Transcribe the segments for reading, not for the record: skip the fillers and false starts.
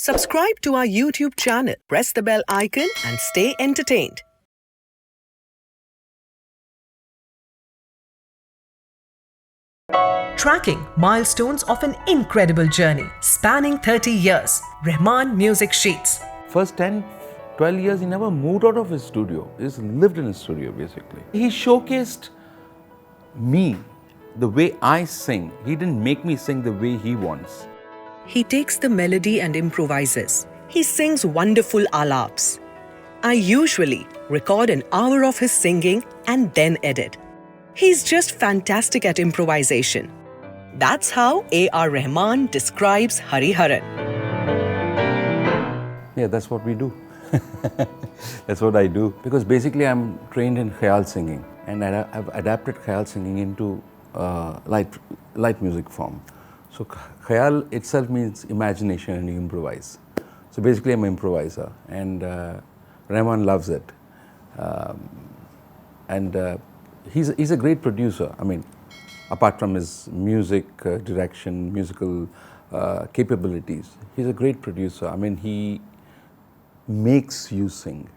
Subscribe to our YouTube channel, press the bell icon and stay entertained. Tracking milestones of an incredible journey spanning 30 years. Rahman Music Sheets. First 10, 12 years, he never moved out of his studio. He just lived in his studio, basically. He showcased me, the way I sing. He didn't make me sing the way he wants. He takes the melody and improvises. He sings wonderful alaps. I usually record an hour of his singing and then edit. He's just fantastic at improvisation. That's how AR Rahman describes Hariharan. Yeah, that's what we do. That's what I do. Because basically I'm trained in khayal singing, and I've adapted khayal singing into light music form. So khayal itself means imagination and you improvise. So basically I'm an improviser, and Rahman loves it. He's a great producer. I mean, apart from his music direction, musical capabilities, he's a great producer. I mean, he makes you sing.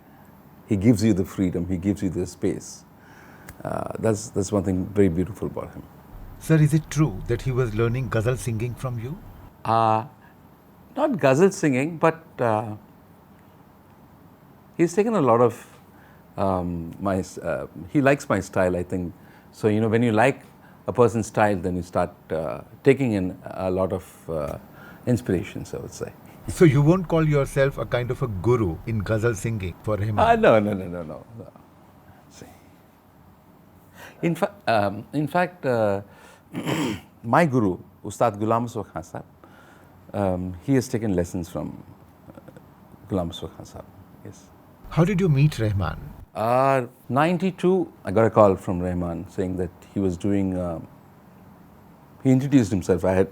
He gives you the freedom. He gives you the space. That's one thing very beautiful about him. Sir, is it true that he was learning ghazal singing from you? Not ghazal singing, but he's taken a lot of he likes my style, I think. So, you know, when you like a person's style, then you start taking in a lot of inspirations, I would say. So you won't call yourself a kind of a guru in ghazal singing for him? No. See. In fact, my guru, Ustad Ghulam Masroor Khan Sahab, he has taken lessons from Ghulam Masroor Khan Sahab. Yes. How did you meet Rahman? 92, I got a call from Rahman saying that he was doing. He introduced himself. I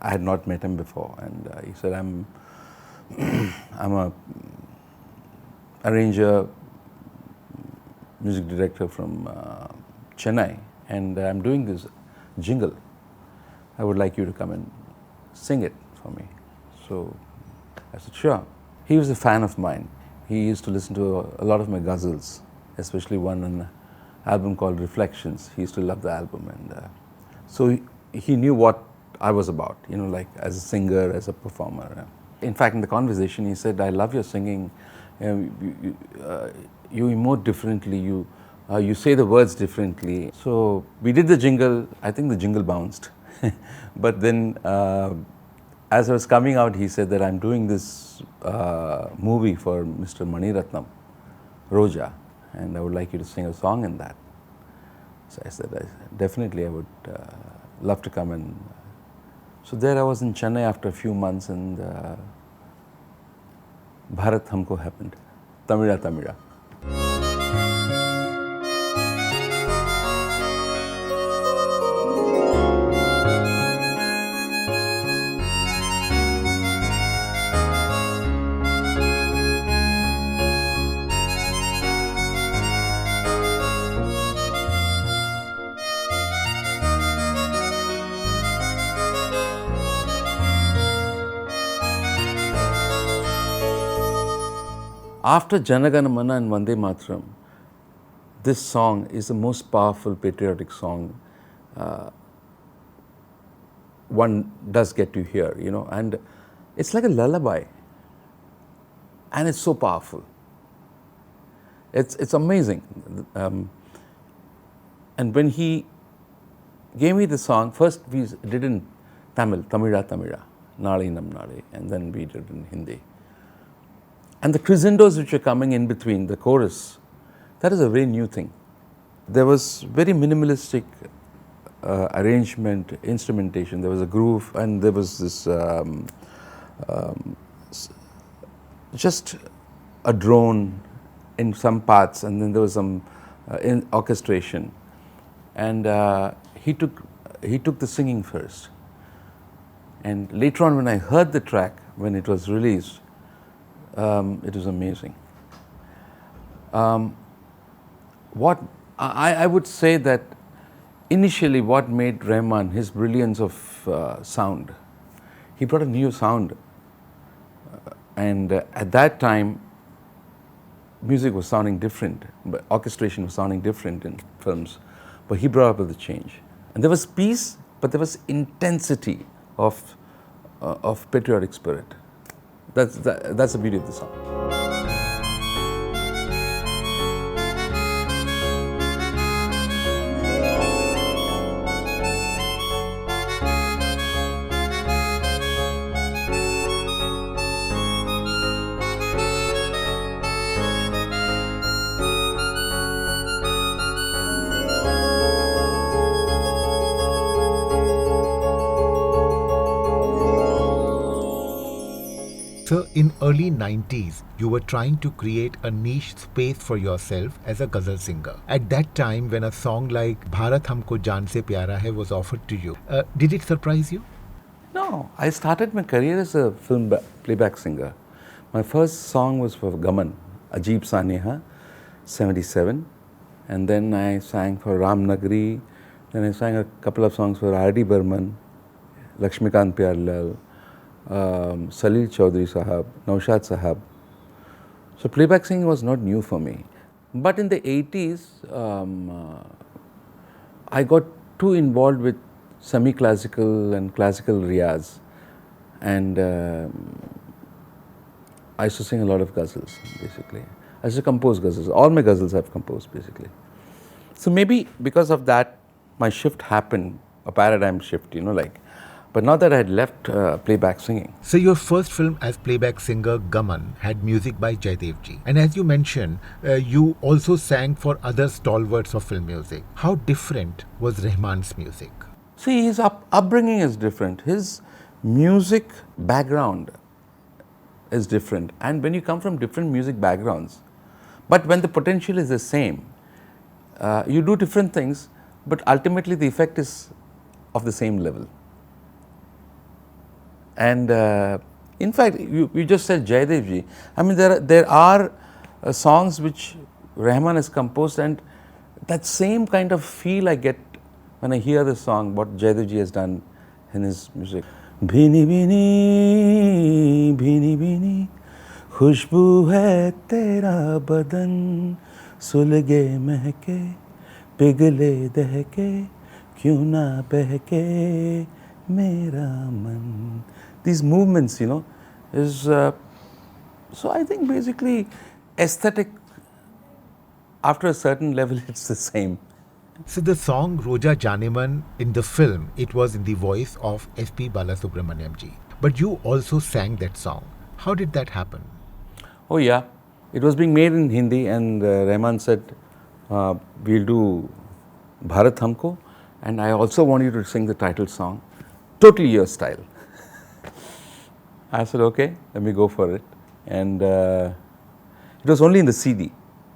had not met him before, and he said, "I'm a arranger, music director from Chennai, and I'm doing this jingle. I would like you to come and sing it for me." So I said, "Sure." He was a fan of mine. He used to listen to a lot of my ghazals, especially an album called Reflections. He used to love the album, and so he knew what I was about, you know, like as a singer, as a performer. In fact, in the conversation, he said, "I love your singing. You emote differently. You say the words differently." So we did the jingle. I think the jingle bounced, but then. As I was coming out, he said that I'm doing this movie for Mr. Mani Ratnam, Roja, and I would like you to sing a song in that. So I said, definitely I would love to come. And so there I was in Chennai after a few months, and Bharat Humko happened. Tamira. After Jana Gana Mana and Vande Mataram, this song is the most powerful patriotic song one does get to hear, you know, and it's like a lullaby, and it's so powerful. It's amazing. And when he gave me the song, first we did in Tamil, Tamira, Nali Nam Nali, and then we did it in Hindi. And the crescendos which are coming in between, the chorus, that is a very new thing. There was very minimalistic arrangement, instrumentation. There was a groove, and there was this just a drone in some parts, and then there was some orchestration. And he took the singing first. And later on, when I heard the track, when it was released, it was amazing. What I would say that initially what made Rahman, his brilliance of sound, he brought a new sound And at that time, music was sounding different, but orchestration was sounding different in films. But he brought up with the change. And there was peace, but there was intensity of patriotic spirit. That's the beauty of the song. So in early 90s, you were trying to create a niche space for yourself as a ghazal singer. At that time, when a song like Bharat Humko Jaan Se Pyaara Hai was offered to you, did it surprise you? No, I started my career as a film playback singer. My first song was for Gunn, Ajeeb Saneha, 77. And then I sang for Ram Nagari. Then I sang a couple of songs for R.D. Burman, Lakshmikant Pyarlal, Salil Chaudhary Sahab, Naushad Sahab. So playback singing was not new for me. But in the 80s, I got too involved with semi-classical and classical riyaz. And I used to sing a lot of ghazals, basically. I used to compose ghazals. All my ghazals I've composed, basically. So maybe because of that, my shift happened, a paradigm shift, But now that I had left playback singing. So your first film as playback singer, Gaman, had music by Jaydevji. And as you mentioned, you also sang for other stalwarts of film music. How different was Rahman's music? See, his upbringing is different. His music background is different. And when you come from different music backgrounds, but when the potential is the same, you do different things, but ultimately the effect is of the same level. And in fact, you just said Jaydevji. I mean, there are songs which Rahman has composed, and that same kind of feel I get when I hear the song, what Jaydevji has done in his music. Bhini bhini, bhini bhini, khushboo hai tera badan, sulge mehke, pigle dehke, kyun na behke mera man. These movements, is so I think basically aesthetic, after a certain level, it's the same. So the song Roja Jaaneman in the film, it was in the voice of S.P. Balasubramaniam ji. But you also sang that song. How did that happen? Oh yeah, it was being made in Hindi, and Rahman said, we'll do Bharat Humko, and I also want you to sing the title song, totally your style. I said, okay, let me go for it. And it was only in the CD.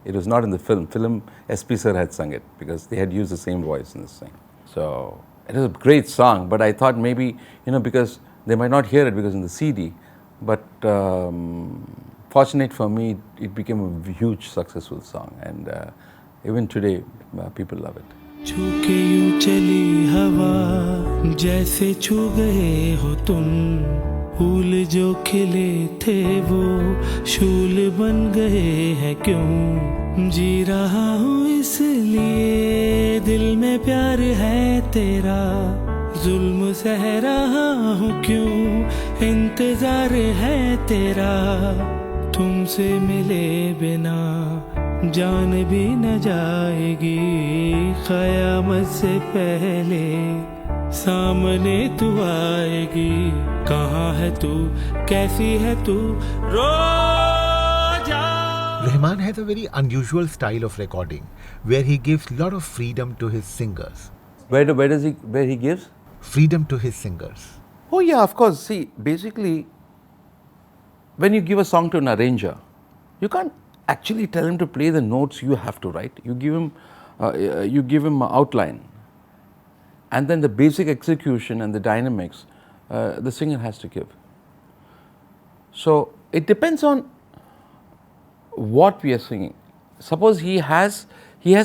It was not in the film. Film, SP sir had sung it because they had used the same voice in this thing. So it was a great song, but I thought maybe, because they might not hear it because in the CD, but fortunate for me, it became a huge successful song, and even today, people love it. छूके यूं चली हवा जैसे छू गए हो तुम फूल जो खिले थे वो शूल बन गए हैं क्यों जी रहा हूँ इसलिए दिल में प्यार है तेरा जुल्म सह रहा हूँ क्यों इंतजार है तेरा तुमसे मिले बिना जान भी न जाएगी क़यामत से पहले सामने तू आएगी कहाँ है तू कैसी है तू रोजा. Rahman has a very unusual style of recording where he gives lot of freedom to his singers. Where he gives? Freedom to his singers. Oh yeah, of course. See, basically, when you give a song to an arranger, you can't actually tell him to play the notes you have to write. You give him an outline, and then the basic execution and the dynamics the singer has to give. So it depends on what we are singing. Suppose he has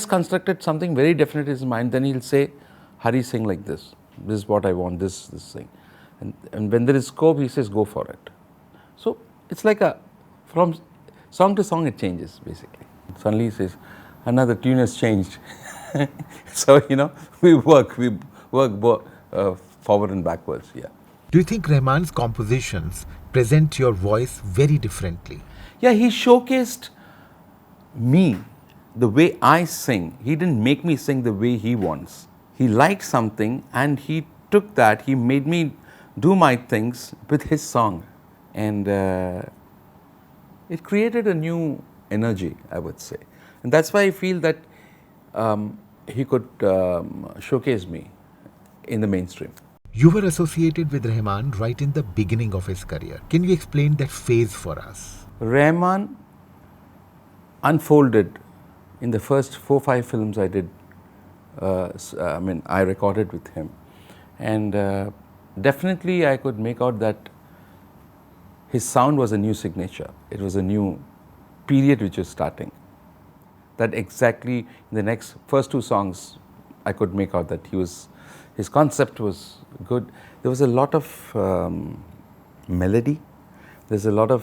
constructed something very definite in his mind, then he'll say, Hari, sing like this. This is what I want, this thing. And when there is scope, he says, go for it. So it's like from song to song it changes basically. Suddenly he says, another tune has changed. So, we work both forward and backwards, yeah. Do you think Rahman's compositions present your voice very differently? Yeah, he showcased me, the way I sing. He didn't make me sing the way he wants. He liked something and he took that, he made me do my things with his song. And it created a new energy, I would say. And that's why I feel that he could showcase me in the mainstream. You were associated with Rahman right in the beginning of his career. Can you explain that phase for us? Rahman unfolded in the first 4-5 films I did. I recorded with him. And definitely I could make out that his sound was a new signature. It was a new period which was starting. That exactly in the next first 2 songs, I could make out that his concept was good. There was a lot of melody. There's a lot of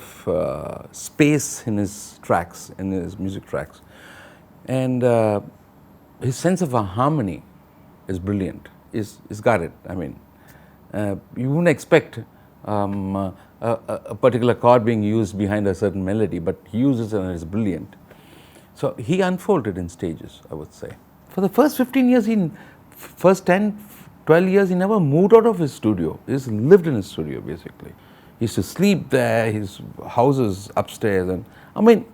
space in his tracks, in his music tracks. And his sense of a harmony is brilliant. He's got it. I mean, you wouldn't expect a particular chord being used behind a certain melody, but he uses it and it's brilliant. So he unfolded in stages, I would say. For the first 15 years, first 10, 12 years, he never moved out of his studio. He just lived in his studio, basically. He used to sleep there, his house is upstairs. And I mean,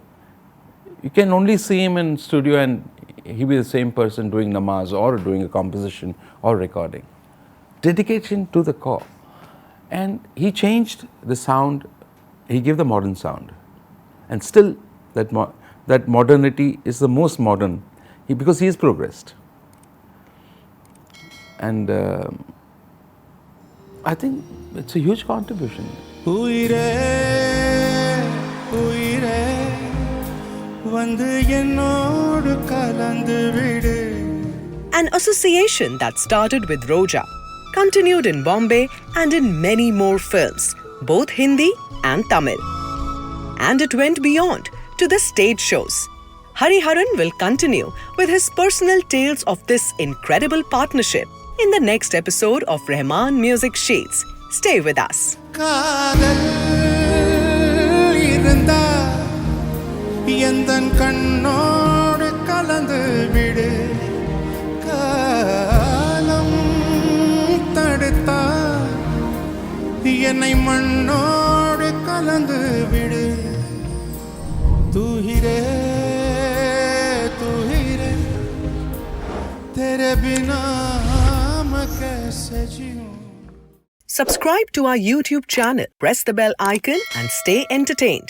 you can only see him in studio and he'll be the same person doing namaz or doing a composition or recording. Dedication to the core. And he changed the sound, he gave the modern sound. And still that modernity is the most modern because he has progressed. And I think it's a huge contribution. An association that started with Roja, continued in Bombay and in many more films, both Hindi and Tamil. And it went beyond to the stage shows. Hariharan will continue with his personal tales of this incredible partnership in the next episode of Rahman Music Sheets. Stay with us. என்னை மண்ணோடு கலந்து விடு தூஹிரே தூஹிரே तेरे बिना मैं कैसे जीऊं. Subscribe to our YouTube channel, press the bell icon and stay entertained.